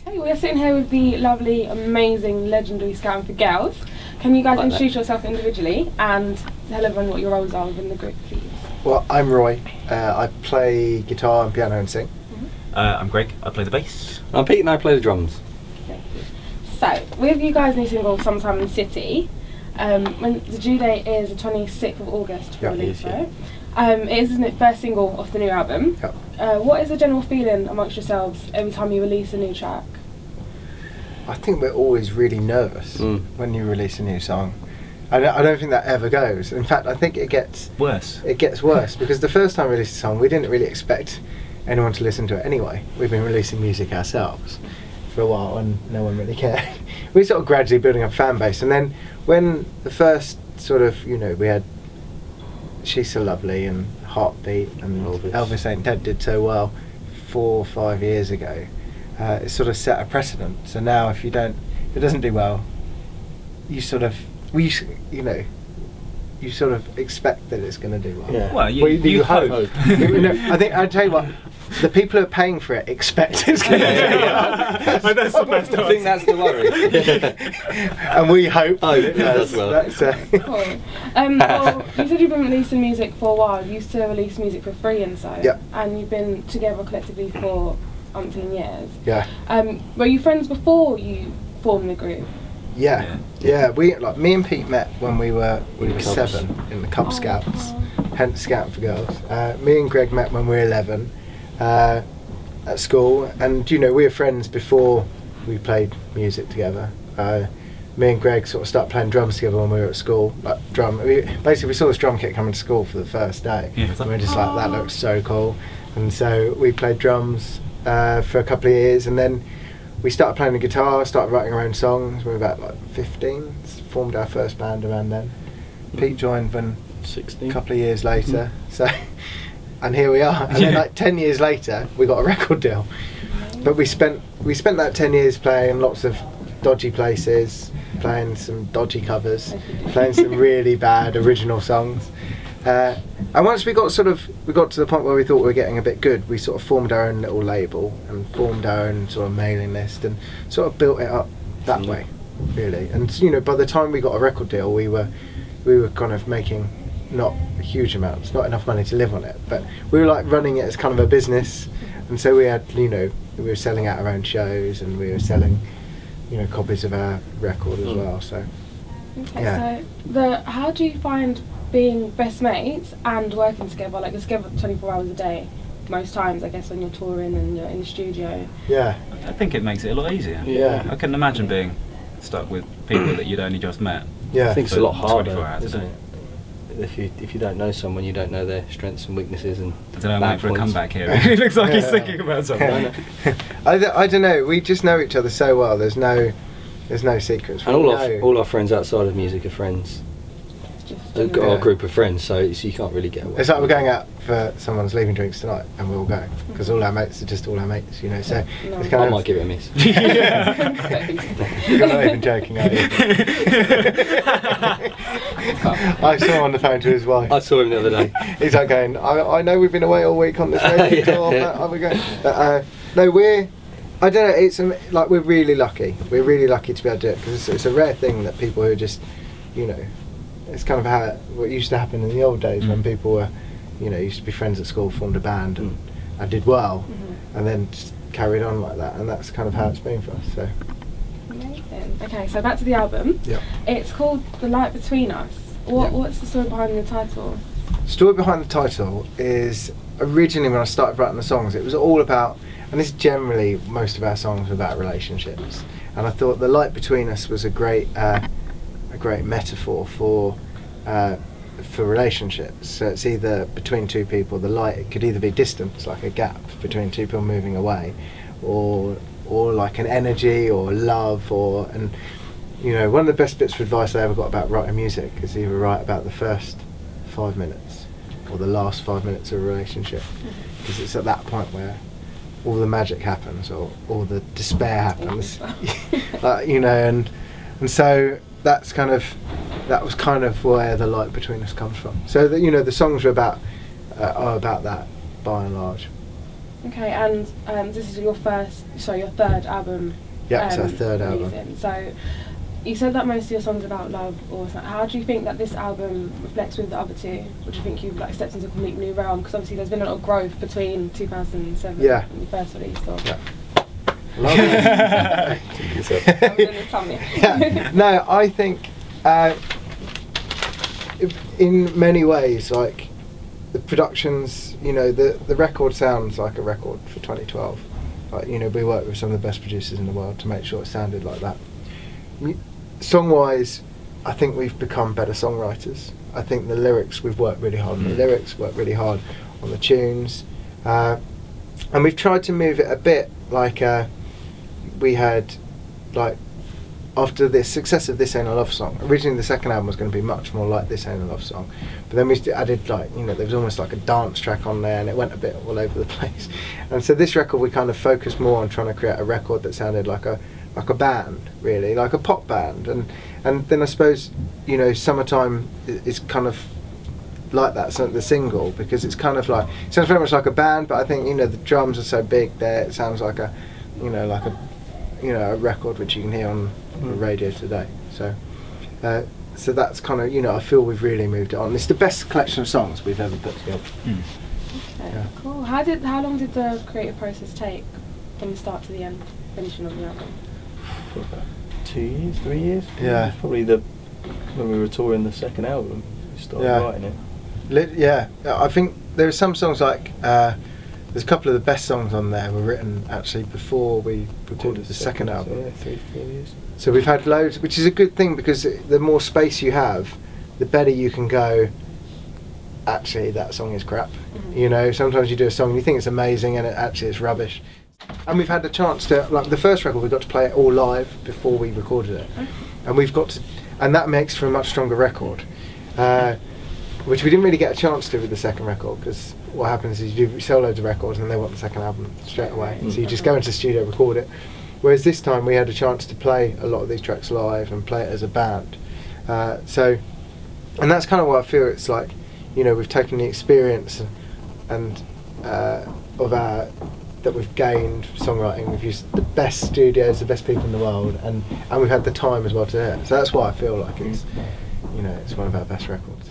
Hey, we're sitting here with the lovely, amazing, legendary Scouting for Girls. Can you guys introduce yourself individually and tell everyone what your roles are within the group, please? Well, I'm Roy. I play guitar and piano and sing. I'm Greg. I play the bass. I'm Pete and I play the drums. Thank you. So, with you guys' new single, Sometime in the City, when the due date is the 26th of August for release, right? It is, isn't it, first single off the new album? Yep. What is the general feeling amongst yourselves every time you release a new track? I think we're always really nervous when you release a new song. I don't think that ever goes. In fact, I think it gets worse. It gets worse because the first time we released a song, we didn't really expect anyone to listen to it anyway. We've been releasing music ourselves for a while and no one really cared. We sort of gradually building up a fan base, and then when the first sort of, we had She's So Lovely and Heartbeat and Elvis Ain't Dead did so well 4 or 5 years ago, it sort of set a precedent. So now if it doesn't do well, you sort of expect that it's going to do well. Yeah. Well, you hope. I think I'll tell you what, the people who are paying for it expect it's going to do well. I think that's the worry. And we hope it does well. Cool. Well, you said you've been releasing music for a while. You used to release music for free and so. Yep. And you've been together collectively for umpteen years. Yeah. Were you friends before you formed the group? Yeah. We me and Pete met when we were 7 in the Cub Scouts, hence Scouting for Girls. Me and Greg met when we were 11 at school, and we were friends before we played music together. Me and Greg sort of started playing drums together when we were at school. We saw this drum kit coming to school for the first day. Yeah, and we were just like, that looks so cool. And so we played drums for a couple of years, and then we started playing the guitar, started writing our own songs. We were about 15, formed our first band around then. Pete joined when 16. A couple of years later. So, and here we are. And then 10 years later, we got a record deal. But we spent that 10 years playing lots of dodgy places, playing some dodgy covers, playing some really bad original songs. And once we got to the point where we thought we were getting a bit good, we sort of formed our own little label and formed our own sort of mailing list and sort of built it up that way, really. And by the time we got a record deal, we were kind of making not huge amounts, not enough money to live on it, but we were like running it as kind of a business. And so we had, we were selling out our own shows and we were selling, copies of our record as well. So, okay, so how do you find being best mates and working together, like together 24 hours a day, most times, I guess, when you're touring and you're in the studio? Yeah. I think it makes it a lot easier. Yeah. I couldn't imagine being stuck with people that you'd only just met. Yeah. I think it's a lot harder, 24 hours isn't it? If you don't know someone, you don't know their strengths and weaknesses and I don't know, I'm waiting for a comeback here. It looks like he's thinking about something. I don't know, we just know each other so well, there's no secrets. And all our friends outside of music are friends. We've got our group of friends, so you can't really get away. It's like we're going out for someone's leaving drinks tonight, and we're all going because all our mates are just all our mates, So it's kind I might give it a miss. You're not even joking, are you? I saw him on the phone to his wife. I saw him the other day. He's like going, I know we've been away all week on this radio tour, but are we going? No, I don't know. It's like we're really lucky. We're really lucky to be able to do it because it's a rare thing that people who are just, it's kind of what used to happen in the old days when people were, used to be friends at school, formed a band and did well, and then just carried on like that, and that's kind of how it's been for us. So. Amazing. Okay, so back to the album. Yep. It's called The Light Between Us. What's the story behind the title? The story behind the title is originally when I started writing the songs, it was all about, and this is generally most of our songs are about relationships, and I thought The Light Between Us was a great metaphor for relationships. So it's either between two people, the light, it could either be distance, like a gap between two people moving away, or like an energy or love, and one of the best bits of advice I ever got about writing music is either write about the first 5 minutes or the last 5 minutes of a relationship, because it's at that point where all the magic happens or all the despair happens. And so that was kind of where The Light Between Us comes from. So that the songs are about that by and large. Okay, and this is your third album. Yeah, it's our third album. So you said that most of your songs are about love, or something. How do you think that this album reflects with the other two? Or do you think you've like stepped into a complete new realm? Because obviously there's been a lot of growth between 2007 when you first released. Or No, I think in many ways, like the productions, you know, the record sounds like a record for 2012. Like, you know, we worked with some of the best producers in the world to make sure it sounded like that. Song-wise, I think we've become better songwriters. I think the lyrics, we've worked really hard on the lyrics, worked really hard on the tunes, and we've tried to move it a bit like we had, like, after the success of This Ain't a Love Song. Originally the second album was going to be much more like This Ain't a Love Song, but then we added, like, you know, there was almost like a dance track on there and it went a bit all over the place. And so this record we kind of focused more on trying to create a record that sounded like a band, really, like a pop band, and then I suppose, you know, Summertime is kind of like that, so the single, because it's kind of like, it sounds very much like a band, but I think, you know, the drums are so big there, it sounds like a, you know, like a record which you can hear on the radio today. So so that's kind of, you know, I feel we've really moved it on. It's the best collection of songs we've ever put together. Okay, cool. How long did the creative process take from the start to the end, finishing of the album? About 2 years, 3 years. Yeah. Probably when we were touring the second album, we started writing it. Yeah, I think there are some songs like there's a couple of the best songs on there were written actually before we recorded the second album. So, yeah, 3 to 4 years. So we've had loads, which is a good thing, because the more space you have, the better you can go, actually that song is crap. You know, sometimes you do a song and you think it's amazing and actually it's rubbish. And we've had the chance to, like the first record, we got to play it all live before we recorded it, and we've got to, and that makes for a much stronger record, which we didn't really get a chance to with the second record, because what happens is you sell loads of records and they want the second album straight away, so you just go into the studio, record it. Whereas this time we had a chance to play a lot of these tracks live and play it as a band. So, and that's kind of what I feel it's like, you know, we've taken the experience and of our that we've gained songwriting. We've used the best studios, the best people in the world, and we've had the time as well to do it. So that's why I feel like it's, you know, it's one of our best records.